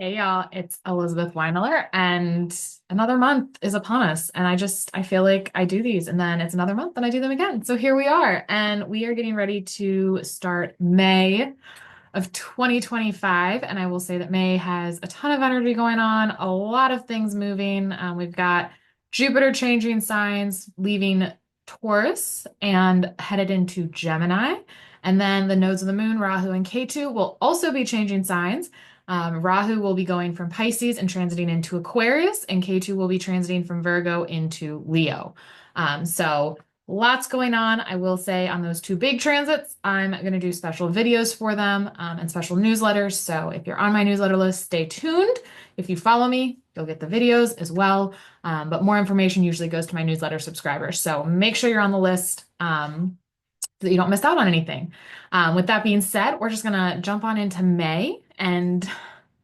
Hey y'all, it's Elizabeth Weineler, and another month is upon us. And I feel like I do these, and then it's another month, and I do them again. So here we are, and we are getting ready to start May of 2025. And I will say that May has a ton of energy going on, a lot of things moving. We've got Jupiter changing signs, leaving Taurus and headed into Gemini. And then the nodes of the moon, Rahu and Ketu, will also be changing signs. Rahu will be going from Pisces and transiting into Aquarius, and Ketu will be transiting from Virgo into Leo. So lots going on. I will say on those two big transits, I'm going to do special videos for them and special newsletters. So if you're on my newsletter list, stay tuned. If you follow me, you'll get the videos as well. But more information usually goes to my newsletter subscribers. So make sure you're on the list so that you don't miss out on anything. With that being said, we're just going to jump on into May and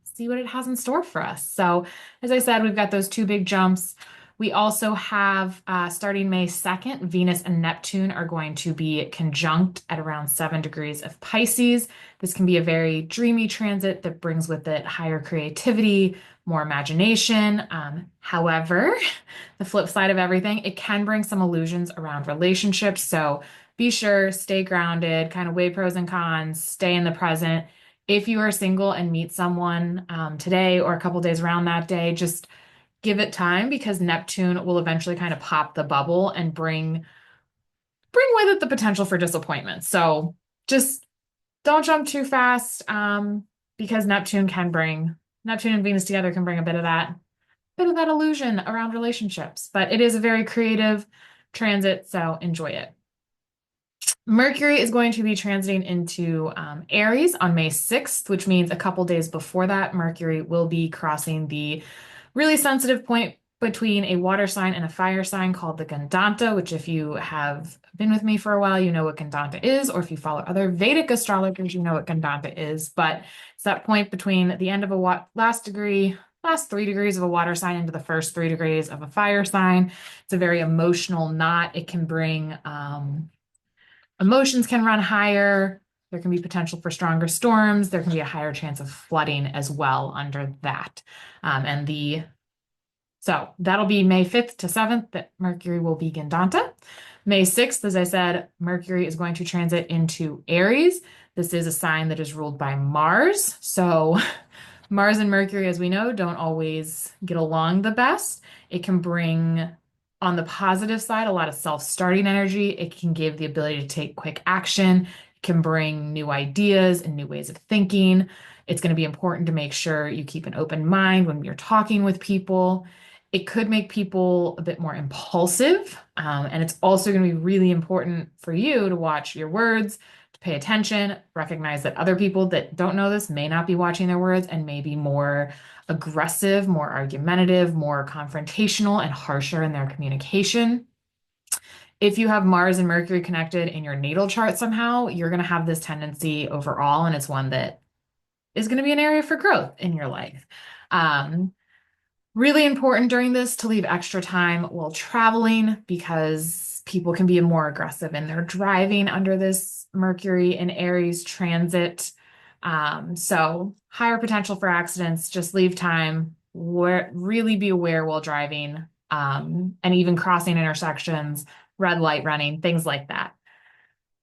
see what it has in store for us. So, as I said, we've got those two big jumps. We also have, starting May 2nd, Venus and Neptune are going to be conjunct at around 7 degrees of Pisces. This can be a very dreamy transit that brings with it higher creativity, more imagination. However, the flip side of everything, it can bring some illusions around relationships. So be sure, stay grounded, kind of weigh pros and cons, stay in the present. If you are single and meet someone today or a couple days around that day, just give it time because Neptune will eventually kind of pop the bubble and bring with it the potential for disappointment. So just don't jump too fast because Neptune and Venus together can bring a bit of that illusion around relationships. But it is a very creative transit, so enjoy it. Mercury is going to be transiting into Aries on May 6th, which means a couple days before that, Mercury will be crossing the really sensitive point between a water sign and a fire sign called the Gandanta, which, if you have been with me for a while, you know what Gandanta is, or if you follow other Vedic astrologers, you know what Gandanta is. But it's that point between the end of a last 3 degrees of a water sign into the first 3 degrees of a fire sign. It's a very emotional knot. It can bring emotions can run higher. There can be potential for stronger storms. There can be a higher chance of flooding as well under that. So that'll be May 5th to 7th that Mercury will be Gandanta. May 6th, as I said, Mercury is going to transit into Aries. This is a sign that is ruled by Mars. So Mars and Mercury, as we know, don't always get along the best. It can bring, on the positive side, a lot of self-starting energy. It can give the ability to take quick action. It can bring new ideas and new ways of thinking. It's going to be important to make sure you keep an open mind when you're talking with people. It could make people a bit more impulsive. And it's also going to be really important for you to watch your words, to pay attention, recognize that other people that don't know this may not be watching their words and may be more aggressive, more argumentative, more confrontational, and harsher in their communication. If you have Mars and Mercury connected in your natal chart somehow, you're going to have this tendency overall, and it's one that is going to be an area for growth in your life. Really important during this to leave extra time while traveling because people can be more aggressive in their driving under this Mercury and Aries transit. So higher potential for accidents, just leave time, really be aware while driving, and even crossing intersections, red light running, things like that.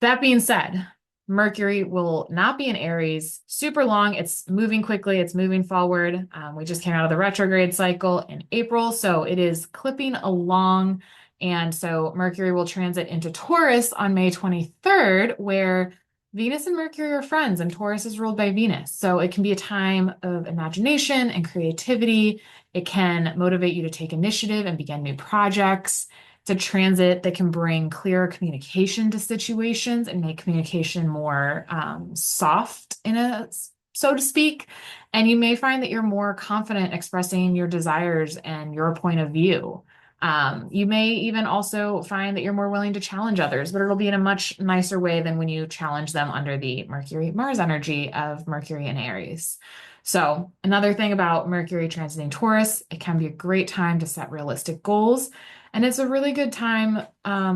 That being said, Mercury will not be in Aries super long. It's moving quickly. It's moving forward. We just came out of the retrograde cycle in April, so it is clipping along. And so Mercury will transit into Taurus on May 23rd, where Venus and Mercury are friends, and Taurus is ruled by Venus. So it can be a time of imagination and creativity. It can motivate you to take initiative and begin new projects. It's a transit that can bring clearer communication to situations and make communication more soft so to speak. And you may find that you're more confident expressing your desires and your point of view. You may even also find that you're more willing to challenge others, but it'll be in a much nicer way than when you challenge them under the Mercury-Mars energy of Mercury and Aries. So another thing about Mercury transiting Taurus, it can be a great time to set realistic goals. And it's a really good time,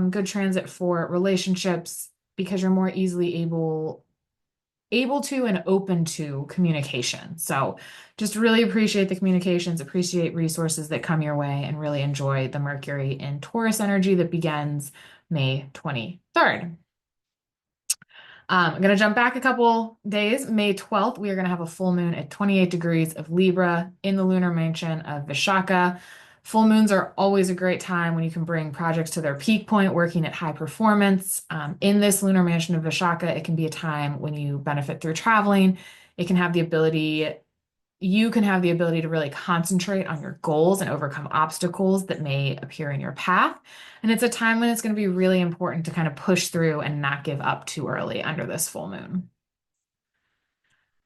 good transit for relationships because you're more easily able able to and open to communication. So just really appreciate the communications, appreciate resources that come your way, and really enjoy the Mercury in Taurus energy that begins May 23rd. I'm going to jump back a couple days. May 12th, we are going to have a full moon at 28 degrees of Libra in the lunar mansion of Vishaka. Full moons are always a great time when you can bring projects to their peak point, working at high performance. In this lunar mansion of Vishaka, it can be a time when you benefit through traveling. It can have the ability you can have the ability to really concentrate on your goals and overcome obstacles that may appear in your path. And it's a time when it's going to be really important to kind of push through and not give up too early under this full moon.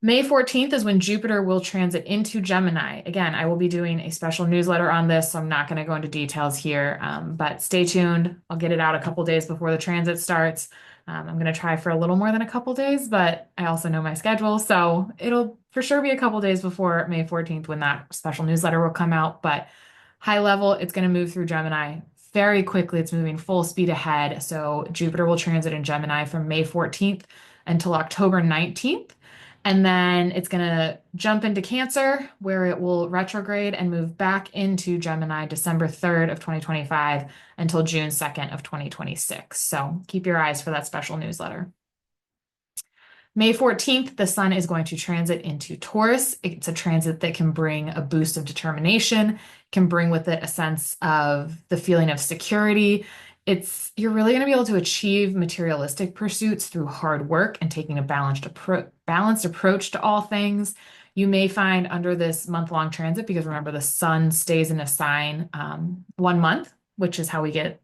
May 14th is when Jupiter will transit into Gemini. Again, I will be doing a special newsletter on this, so I'm not going to go into details here, but stay tuned. I'll get it out a couple days before the transit starts. I'm going to try for a little more than a couple days, but I also know my schedule, so it'll for sure be a couple days before May 14th when that special newsletter will come out. But high level, it's going to move through Gemini very quickly. It's moving full speed ahead. So Jupiter will transit in Gemini from May 14th until October 19th. And then it's going to jump into Cancer, where it will retrograde and move back into Gemini December 3rd of 2025 until June 2nd of 2026. So keep your eyes for that special newsletter. May 14th, the sun is going to transit into Taurus. It's a transit that can bring a boost of determination, can bring with it a sense of the feeling of security. You're really going to be able to achieve materialistic pursuits through hard work and taking a balanced approach to all things. You may find under this month-long transit, because remember the sun stays in a sign 1 month, which is how we get,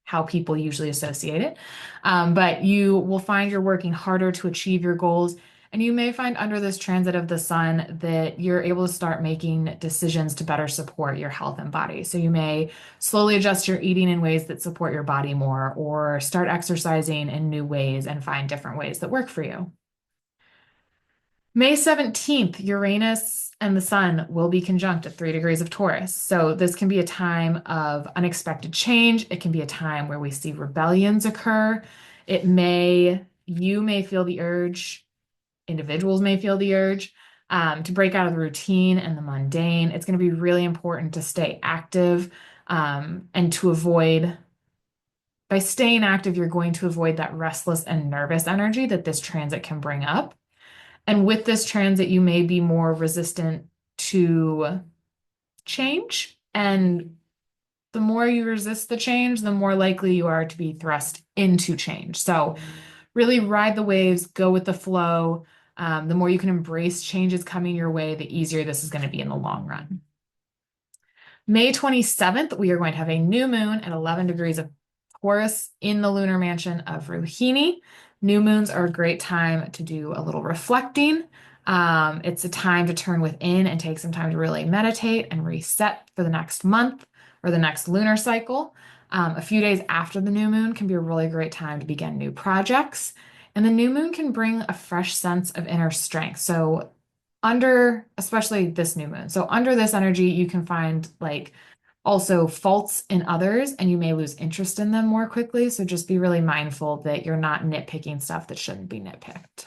how people usually associate it. But you will find you're working harder to achieve your goals. And you may find under this transit of the sun that you're able to start making decisions to better support your health and body. So you may slowly adjust your eating in ways that support your body more, or start exercising in new ways and find different ways that work for you. May 17th, Uranus and the sun will be conjunct at 3 degrees of Taurus. So this can be a time of unexpected change. It can be a time where we see rebellions occur. You may feel the urge, individuals may feel the urge to break out of the routine and the mundane. It's going to be really important to stay active and to avoid, by staying active, you're going to avoid that restless and nervous energy that this transit can bring up. And with this transit, you may be more resistant to change. And the more you resist the change, the more likely you are to be thrust into change. So really ride the waves, go with the flow. The more you can embrace changes coming your way, the easier this is going to be in the long run. May 27th, we are going to have a new moon at 11 degrees of Taurus in the lunar mansion of Rohini. New moons are a great time to do a little reflecting. It's a time to turn within and take some time to really meditate and reset for the next month or the next lunar cycle. A few days after the new moon can be a really great time to begin new projects. And the new moon can bring a fresh sense of inner strength. So especially this new moon. So under this energy, you can find also faults in others, and you may lose interest in them more quickly. So just be really mindful that you're not nitpicking stuff that shouldn't be nitpicked.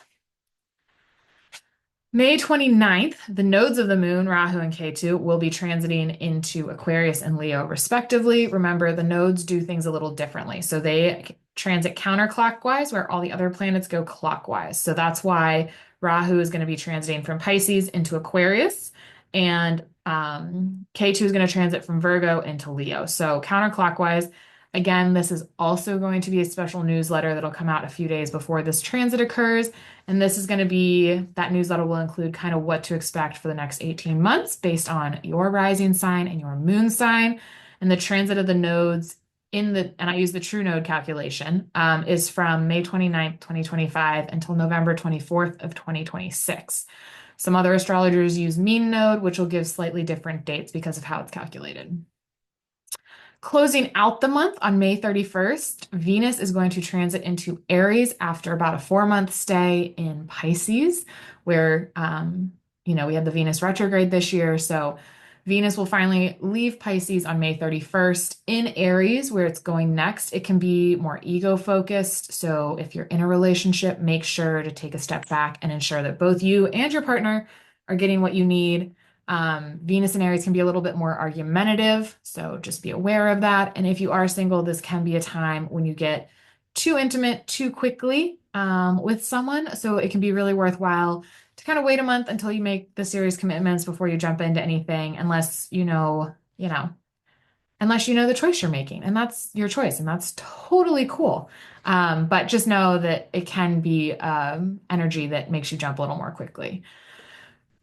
May 29th, the nodes of the moon, Rahu and Ketu, will be transiting into Aquarius and Leo, respectively. Remember, the nodes do things a little differently. So they transit counterclockwise, where all the other planets go clockwise. So that's why Rahu is going to be transiting from Pisces into Aquarius, and K2 is going to transit from Virgo into Leo. So counterclockwise. Again, this is also going to be a special newsletter that'll come out a few days before this transit occurs. And this is going to be, that newsletter will include kind of what to expect for the next 18 months based on your rising sign and your moon sign. And the transit of the nodes and I use the true node calculation, is from May 29th, 2025 until November 24th of 2026. Some other astrologers use mean node, which will give slightly different dates because of how it's calculated. Closing out the month on May 31st, Venus is going to transit into Aries after about a 4-month stay in Pisces, where, we had the Venus retrograde this year. So Venus will finally leave Pisces on May 31st in Aries, where it's going next. It can be more ego focused. So if you're in a relationship, make sure to take a step back and ensure that both you and your partner are getting what you need. Venus in Aries can be a little bit more argumentative, so just be aware of that. And if you are single, this can be a time when you get too intimate too quickly with someone. So it can be really worthwhile to kind of wait a month until you make the serious commitments before you jump into anything, unless you know the choice you're making, and that's your choice, and that's totally cool. But just know that it can be energy that makes you jump a little more quickly.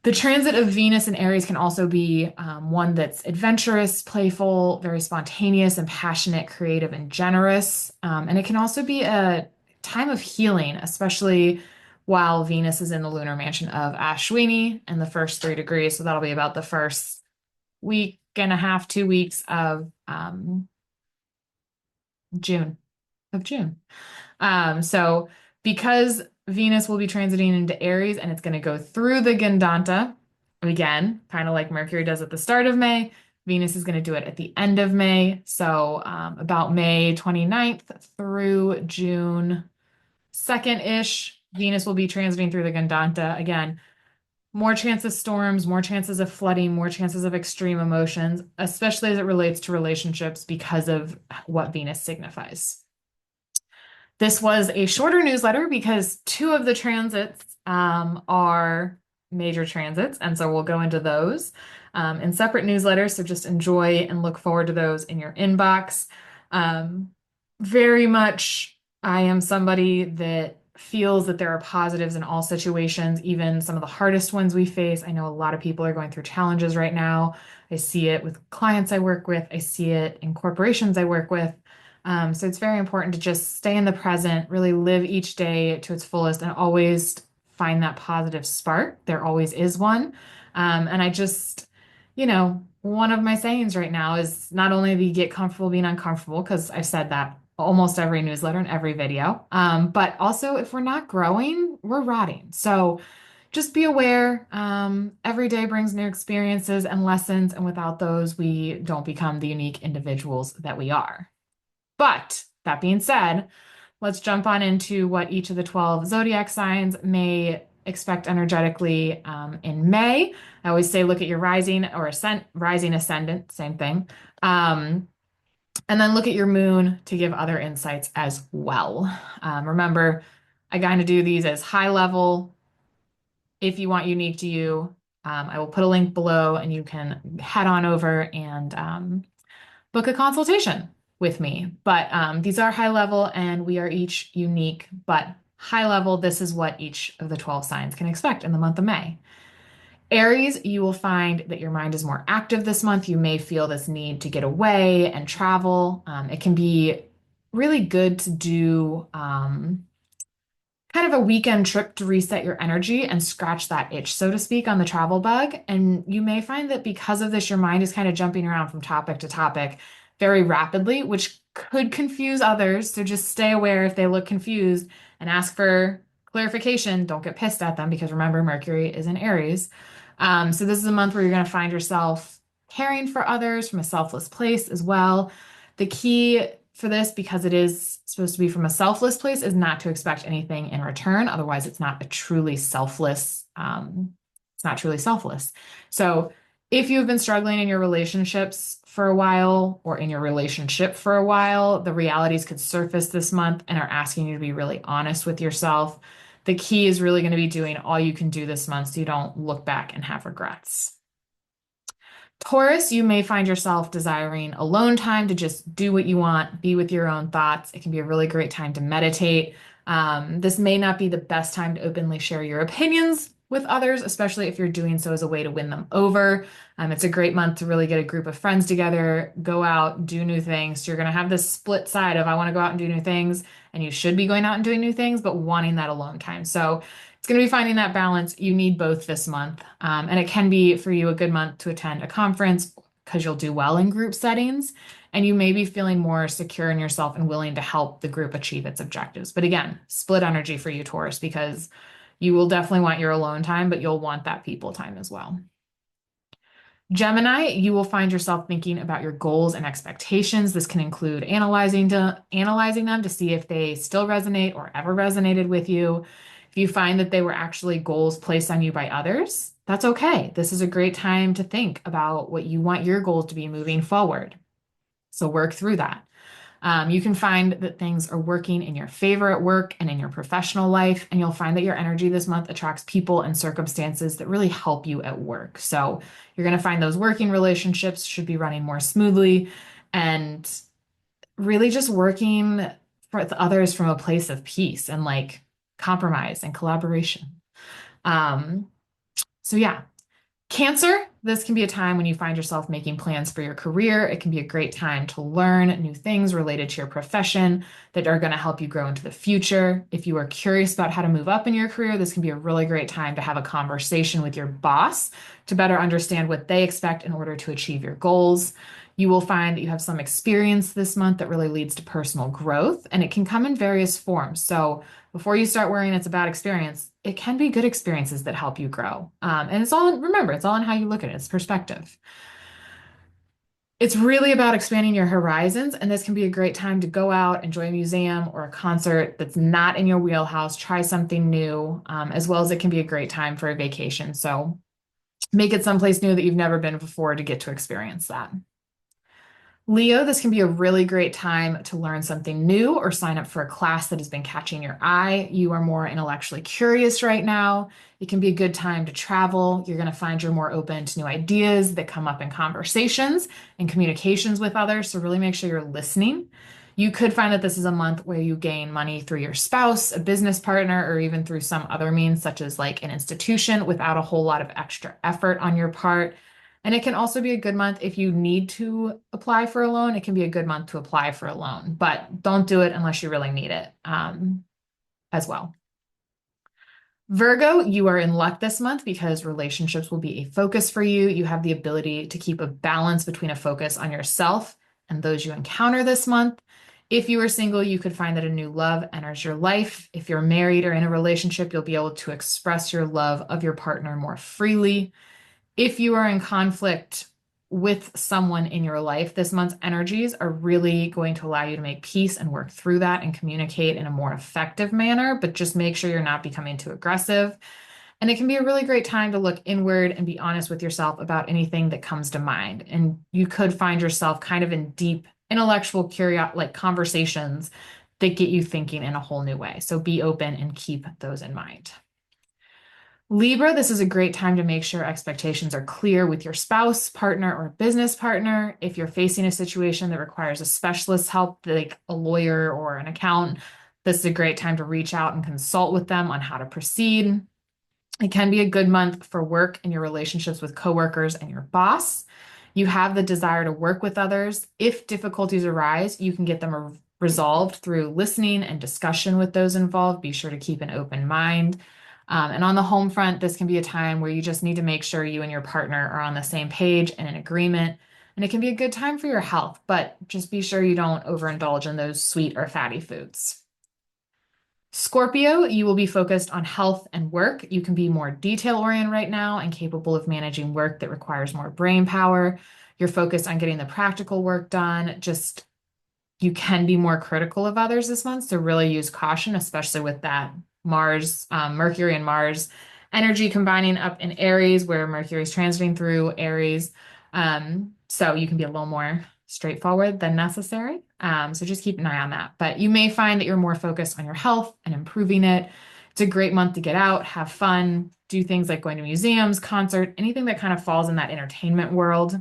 The transit of Venus and Aries can also be one that's adventurous, playful, very spontaneous and passionate, creative and generous. And it can also be a time of healing, especially while Venus is in the lunar mansion of Ashwini in the first 3 degrees. So that'll be about the first week and a half, 2 weeks of June, of June. So because Venus will be transiting into Aries and it's going to go through the Gandanta again, kind of like Mercury does at the start of May, Venus is going to do it at the end of May. So about May 29th through June 2nd-ish, Venus will be transiting through the Gandanta. Again, more chance of storms, more chances of flooding, more chances of extreme emotions, especially as it relates to relationships because of what Venus signifies. This was a shorter newsletter because two of the transits are major transits, and so we'll go into those in separate newsletters. So just enjoy and look forward to those in your inbox. Very much, I am somebody that feels that there are positives in all situations, even some of the hardest ones we face. I know a lot of people are going through challenges right now. I see it with clients I work with, I see it in corporations I work with. So it's very important to just stay in the present, really live each day to its fullest, and always find that positive spark. There always is one. And I just, one of my sayings right now is not only do you get comfortable being uncomfortable, because I've said that almost every newsletter and every video, but also if we're not growing, we're rotting. So just be aware. Every day brings new experiences and lessons, and without those, we don't become the unique individuals that we are. But that being said, let's jump on into what each of the 12 zodiac signs may expect energetically in May. I always say look at your rising or rising ascendant, same thing. And then look at your moon to give other insights as well. Remember, I kind of do these as high level. If you want unique to you, I will put a link below and you can head on over and book a consultation with me. But these are high level and we are each unique, but high level, this is what each of the 12 signs can expect in the month of May. Aries, you will find that your mind is more active this month. You may feel this need to get away and travel. It can be really good to do kind of a weekend trip to reset your energy and scratch that itch, so to speak, on the travel bug. And you may find that because of this, your mind is kind of jumping around from topic to topic very rapidly, which could confuse others. So just stay aware if they look confused and ask for clarification. Don't get pissed at them because remember, Mercury is in Aries. So this is a month where you're going to find yourself caring for others from a selfless place as well. The key for this, because it is supposed to be from a selfless place, is not to expect anything in return. Otherwise, it's not a truly selfless, it's not truly selfless. So if you've been struggling in your relationships for a while or in your relationship for a while, the realities could surface this month and are asking you to be really honest with yourself. The key is really going to be doing all you can do this month so you don't look back and have regrets. Taurus, you may find yourself desiring alone time to just do what you want, be with your own thoughts. It can be a really great time to meditate. This may not be the best time to openly share your opinions with others, especially if you're doing so as a way to win them over. It's a great month to really get a group of friends together, go out, do new things. So you're going to have this split side of I want to go out and do new things, and you should be going out and doing new things, but wanting that alone time. So it's going to be finding that balance. You need both this month. And it can be for you a good month to attend a conference because you'll do well in group settings. And you may be feeling more secure in yourself and willing to help the group achieve its objectives. But again, split energy for you, Taurus, because you will definitely want your alone time, but you'll want that people time as well. Gemini, you will find yourself thinking about your goals and expectations. This can include analyzing them to see if they still resonate or ever resonated with you. If you find that they were actually goals placed on you by others, that's okay. This is a great time to think about what you want your goals to be moving forward. So work through that. You can find that things are working in your favor at work and in your professional life, and you'll find that your energy this month attracts people and circumstances that really help you at work. So you're going to find those working relationships should be running more smoothly and really just working with others from a place of peace and like compromise and collaboration. Um, so yeah, Cancer, this can be a time when you find yourself making plans for your career. It can be a great time to learn new things related to your profession that are going to help you grow into the future. If you are curious about how to move up in your career, this can be a really great time to have a conversation with your boss to better understand what they expect in order to achieve your goals. You will find that you have some experience this month that really leads to personal growth, and it can come in various forms. So before you start worrying it's a bad experience, it can be good experiences that help you grow. And remember, it's all in how you look at it, it's perspective. It's really about expanding your horizons, and this can be a great time to go out, enjoy a museum or a concert that's not in your wheelhouse, try something new, as well as it can be a great time for a vacation. So make it someplace new that you've never been before to get to experience that. Leo, this can be a really great time to learn something new or sign up for a class that has been catching your eye. You are more intellectually curious right now. It can be a good time to travel. You're going to find you're more open to new ideas that come up in conversations and communications with others. So, really make sure you're listening. You could find that this is a month where you gain money through your spouse, a business partner, or even through some other means, such as like an institution, without a whole lot of extra effort on your part. And it can also be a good month if you need to apply for a loan. It can be a good month to apply for a loan, but don't do it unless you really need it as well. Virgo, you are in luck this month because relationships will be a focus for you. You have the ability to keep a balance between a focus on yourself and those you encounter this month. If you are single, you could find that a new love enters your life. If you're married or in a relationship, you'll be able to express your love of your partner more freely. If you are in conflict with someone in your life, this month's energies are really going to allow you to make peace and work through that and communicate in a more effective manner, but just make sure you're not becoming too aggressive. And it can be a really great time to look inward and be honest with yourself about anything that comes to mind. And you could find yourself kind of in deep intellectual like conversations that get you thinking in a whole new way. So be open and keep those in mind. Libra, this is a great time to make sure expectations are clear with your spouse, partner, or business partner. If you're facing a situation that requires a specialist help, like a lawyer or an accountant, this is a great time to reach out and consult with them on how to proceed. It can be a good month for work and your relationships with coworkers and your boss. You have the desire to work with others. If difficulties arise, you can get them resolved through listening and discussion with those involved. Be sure to keep an open mind. And on the home front, this can be a time where you just need to make sure you and your partner are on the same page and in agreement. And it can be a good time for your health, but just be sure you don't overindulge in those sweet or fatty foods. Scorpio, you will be focused on health and work. You can be more detail-oriented right now and capable of managing work that requires more brain power. You're focused on getting the practical work done. Just you can be more critical of others this month, so really use caution, especially with that Mercury and Mars energy combining up in Aries, where Mercury is transiting through Aries. So you can be a little more straightforward than necessary. So just keep an eye on that. But you may find that you're more focused on your health and improving it. It's a great month to get out, have fun, do things like going to museums, concert, anything that kind of falls in that entertainment world.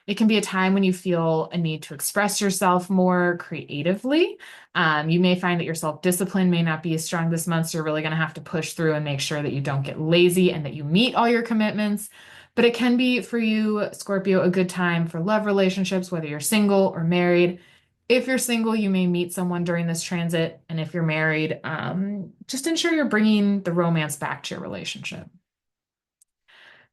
It can be a time when you feel a need to express yourself more creatively. You may find that your self-discipline may not be as strong this month, so you're really going to have to push through and make sure that you don't get lazy and that you meet all your commitments. But it can be for you, Scorpio, a good time for love relationships, whether you're single or married. If you're single, you may meet someone during this transit. And if you're married, just ensure you're bringing the romance back to your relationship.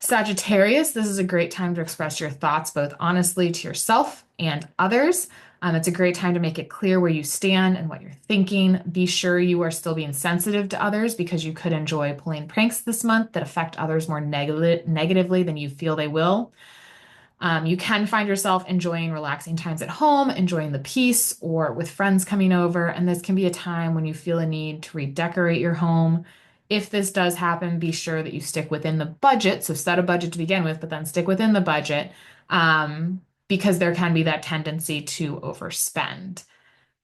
Sagittarius, this is a great time to express your thoughts both honestly to yourself and others. It's a great time to make it clear where you stand and what you're thinking. Be sure you are still being sensitive to others because you could enjoy pulling pranks this month that affect others more negatively than you feel they will. You can find yourself enjoying relaxing times at home, enjoying the peace, or with friends coming over. And this can be a time when you feel a need to redecorate your home. If this does happen, be sure that you stick within the budget. So set a budget to begin with, but then stick within the budget, because there can be that tendency to overspend.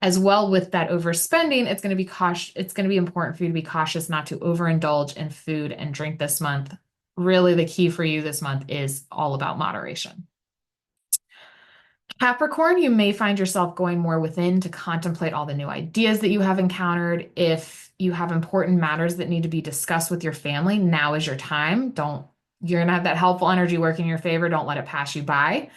As well, with that overspending, it's going to be important for you to be cautious not to overindulge in food and drink this month. Really, the key for you this month is all about moderation. Capricorn, you may find yourself going more within to contemplate all the new ideas that you have encountered. If you have important matters that need to be discussed with your family, now is your time. You're going to have that helpful energy working in your favor. Don't let it pass you by.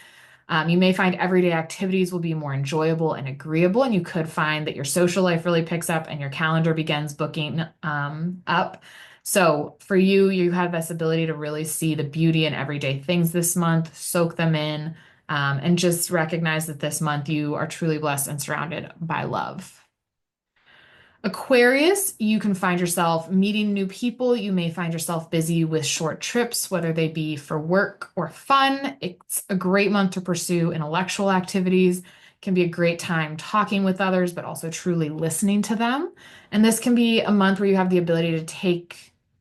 You may find everyday activities will be more enjoyable and agreeable, and you could find that your social life really picks up and your calendar begins booking up. So for you, you have this ability to really see the beauty in everyday things this month, soak them in, and just recognize that this month you are truly blessed and surrounded by love. Aquarius, you can find yourself meeting new people. You may find yourself busy with short trips, whether they be for work or fun. It's a great month to pursue intellectual activities. It can be a great time talking with others, but also truly listening to them. And this can be a month where you have the ability to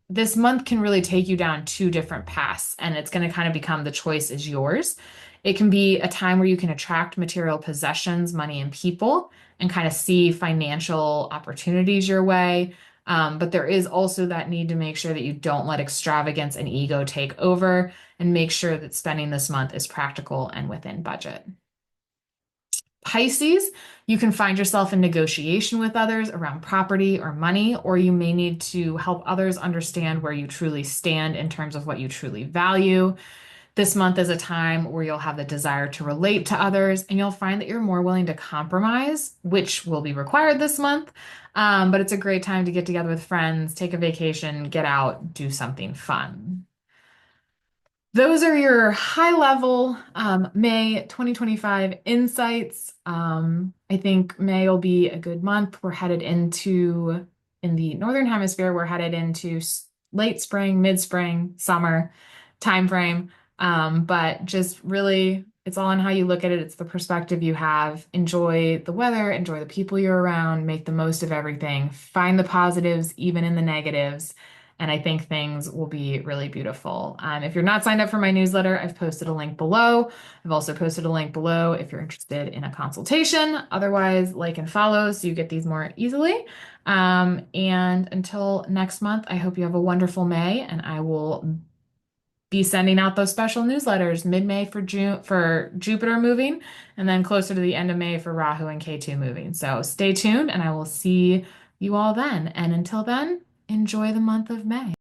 this month can really take you down two different paths, and it's going to kind of become the choice is yours. It can be a time where you can attract material possessions, money, and people and kind of see financial opportunities your way. But there is also that need to make sure that you don't let extravagance and ego take over and make sure that spending this month is practical and within budget. Pisces, you can find yourself in negotiation with others around property or money, or you may need to help others understand where you truly stand in terms of what you truly value. This month is a time where you'll have the desire to relate to others, and you'll find that you're more willing to compromise, which will be required this month. But it's a great time to get together with friends, take a vacation, get out, do something fun. Those are your high level May 2025 insights. I think May will be a good month. In the Northern Hemisphere, we're headed into late spring, mid-spring, summer time frame. But just really, it's all on how you look at it. It's the perspective you have. Enjoy the weather, enjoy the people you're around, make the most of everything, find the positives, even in the negatives. And I think things will be really beautiful. If you're not signed up for my newsletter, I've posted a link below. I've also posted a link below if you're interested in a consultation. Otherwise, like and follow so you get these more easily. And until next month, I hope you have a wonderful May, and I will be sending out those special newsletters mid-May for June for Jupiter moving, and then closer to the end of May for Rahu and K2 moving. So stay tuned, and I will see you all then. And until then, enjoy the month of May.